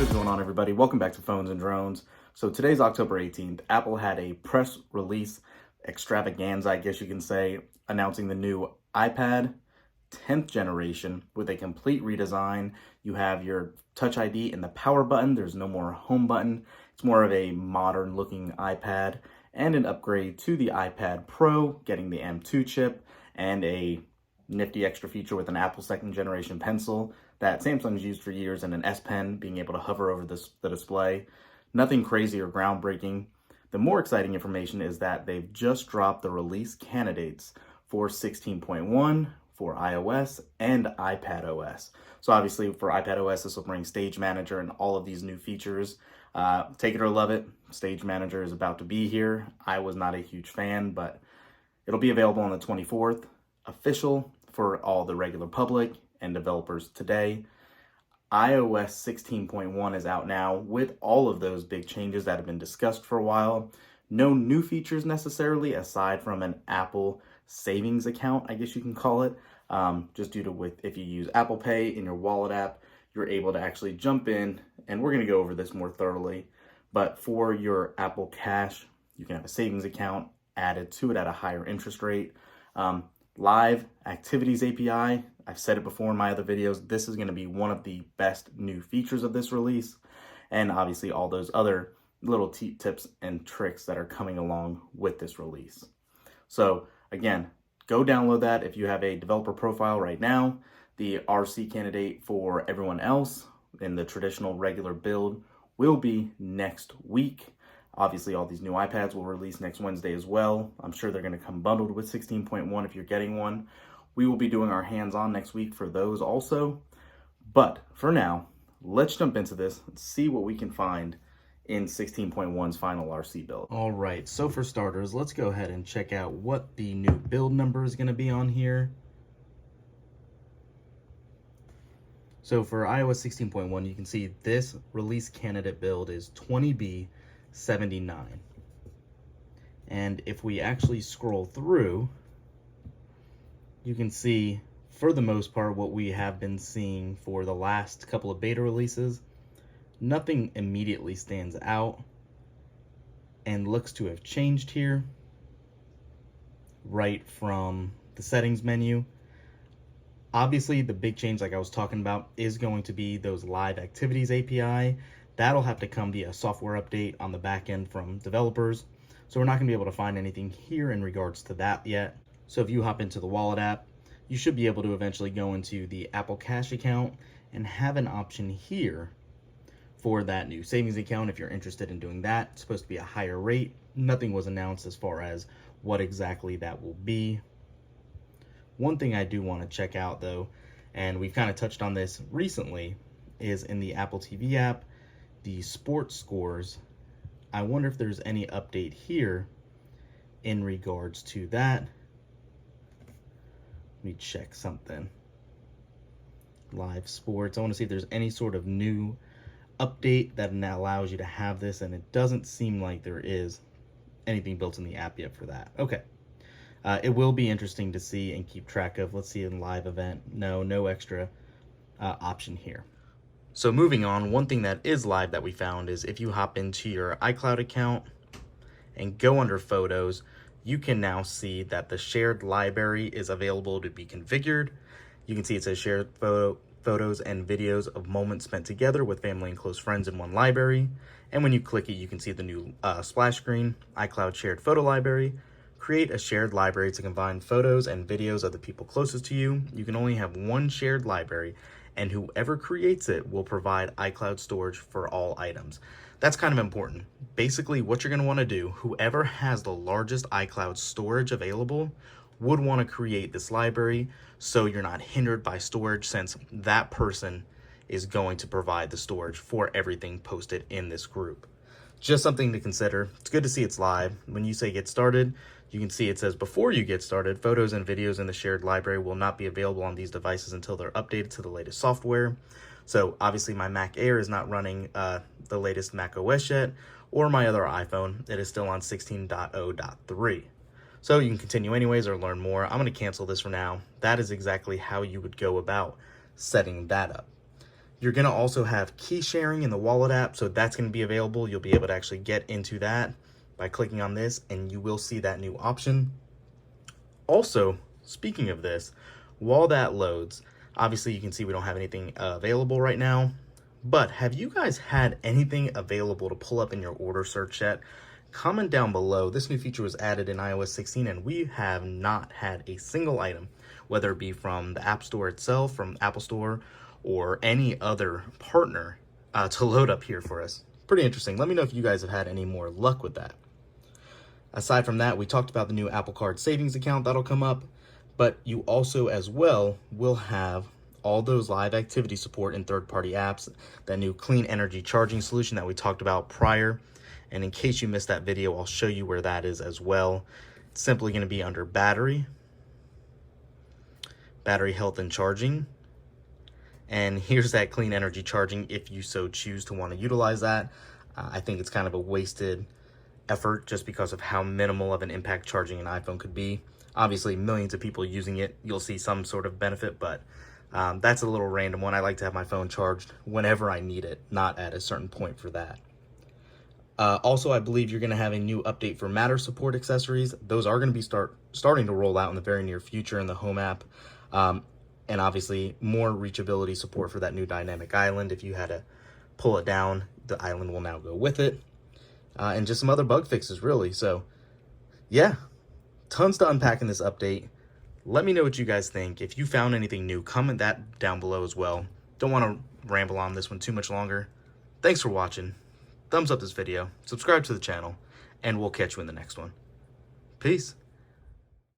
is going on, everybody? Welcome back to Phones and Drones. So today's October 18th. Apple had a press release extravaganza, I guess you can say, announcing the new iPad 10th generation with a complete redesign. You have your Touch ID and the power button. There's no more home button. It's more of a modern looking iPad and an upgrade to the iPad Pro, getting the M2 chip and a nifty extra feature with an Apple second generation pencil that Samsung's used for years, and an S Pen, being able to hover over the display. Nothing crazy or groundbreaking. The more exciting information is that they've just dropped the release candidates for 16.1 for iOS and iPadOS. So obviously for iPadOS, this will bring Stage Manager and all of these new features. Take it or love it, Stage Manager is about to be here. I was not a huge fan, but it'll be available on the 24th, official for all the regular public and developers today. iOS 16.1 is out now with all of those big changes that have been discussed for a while. No new features necessarily, aside from an Apple savings account, I guess you can call it. Just due to if you use Apple Pay in your wallet app, you're able to actually jump in, and we're going to go over this more thoroughly. But for your Apple Cash, you can have a savings account added to it at a higher interest rate. Live Activities API, I've said it before in my other videos, this is going to be one of the best new features of this release. And obviously all those other little tips and tricks that are coming along with this release. So again, go download that if you have a developer profile right now. The RC candidate for everyone else in the traditional regular build will be next week. Obviously, all these new iPads will release next Wednesday as well. I'm sure they're going to come bundled with 16.1 if you're getting one. We will be doing our hands-on next week for those also. But for now, let's jump into this and see what we can find in 16.1's final RC build. All right, so for starters, let's go ahead and check out what the new build number is going to be on here. So for iOS 16.1, you can see this release candidate build is 20B79. And if we actually scroll through, you can see for the most part what we have been seeing for the last couple of beta releases. Nothing immediately stands out and looks to have changed here right from the settings menu. Obviously, the big change, like I was talking about, is going to be those Live Activities API. That'll have to come via software update on the back end from developers. So we're not going to be able to find anything here in regards to that yet. So if you hop into the wallet app, you should be able to eventually go into the Apple Cash account and have an option here for that new savings account if you're interested in doing that. It's supposed to be a higher rate. Nothing was announced as far as what exactly that will be. One thing I do want to check out though, and we've kind of touched on this recently, is in the Apple TV app, the sports scores. I wonder if there's any update here in regards to that. Let me check something. Live sports. I want to see if there's any sort of new update that now allows you to have this, and it doesn't seem like there is anything built in the app yet for that. Okay. It will be interesting to see and keep track of. Let's see in live event. No extra option here. So moving on, one thing that is live that we found is if you hop into your iCloud account and go under photos, you can now see that the shared library is available to be configured. You can see it says shared photos and videos of moments spent together with family and close friends in one library. And when you click it, you can see the new splash screen, iCloud shared photo library. Create a shared library to combine photos and videos of the people closest to you. You can only have one shared library, and whoever creates it will provide iCloud storage for all items. That's kind of important. Basically, what you're going to want to do, whoever has the largest iCloud storage available would want to create this library so you're not hindered by storage, since that person is going to provide the storage for everything posted in this group. Just something to consider. It's good to see it's live. When you say get started, you can see it says before you get started, photos and videos in the shared library will not be available on these devices until they're updated to the latest software. So obviously my Mac Air is not running the latest Mac OS yet, or my other iPhone. It is still on 16.0.3. So you can continue anyways or learn more. I'm going to cancel this for now. That is exactly how you would go about setting that up. You're going to also have key sharing in the wallet app, so that's going to be available. You'll be able to actually get into that by clicking on this, and you will see that new option. Also, speaking of this, while that loads, obviously you can see we don't have anything available right now, but have you guys had anything available to pull up in your order search yet? Comment down below. This new feature was added in iOS 16, and we have not had a single item, whether it be from the App Store itself, from Apple Store, or any other partner to load up here for us. Pretty interesting. Let me know if you guys have had any more luck with that. Aside from that, we talked about the new Apple Card savings account that'll come up, but you also as well will have all those live activity support in third-party apps, that new clean energy charging solution that we talked about prior. And in case you missed that video, I'll show you where that is as well. It's simply going to be under battery health and charging. And here's that clean energy charging if you so choose to want to utilize that. I think it's kind of a wasted effort just because of how minimal of an impact charging an iPhone could be. Obviously, millions of people using it, you'll see some sort of benefit, but that's a little random one. I like to have my phone charged whenever I need it, not at a certain point for that. Also, I believe you're going to have a new update for Matter support accessories. Those are going to be starting to roll out in the very near future in the Home app. And obviously, more reachability support for that new dynamic island. If you had to pull it down, the island will now go with it. And just some other bug fixes, really. So, yeah, tons to unpack in this update. Let me know what you guys think. If you found anything new, comment that down below as well. Don't want to ramble on this one too much longer. Thanks for watching. Thumbs up this video, subscribe to the channel, and we'll catch you in the next one. Peace.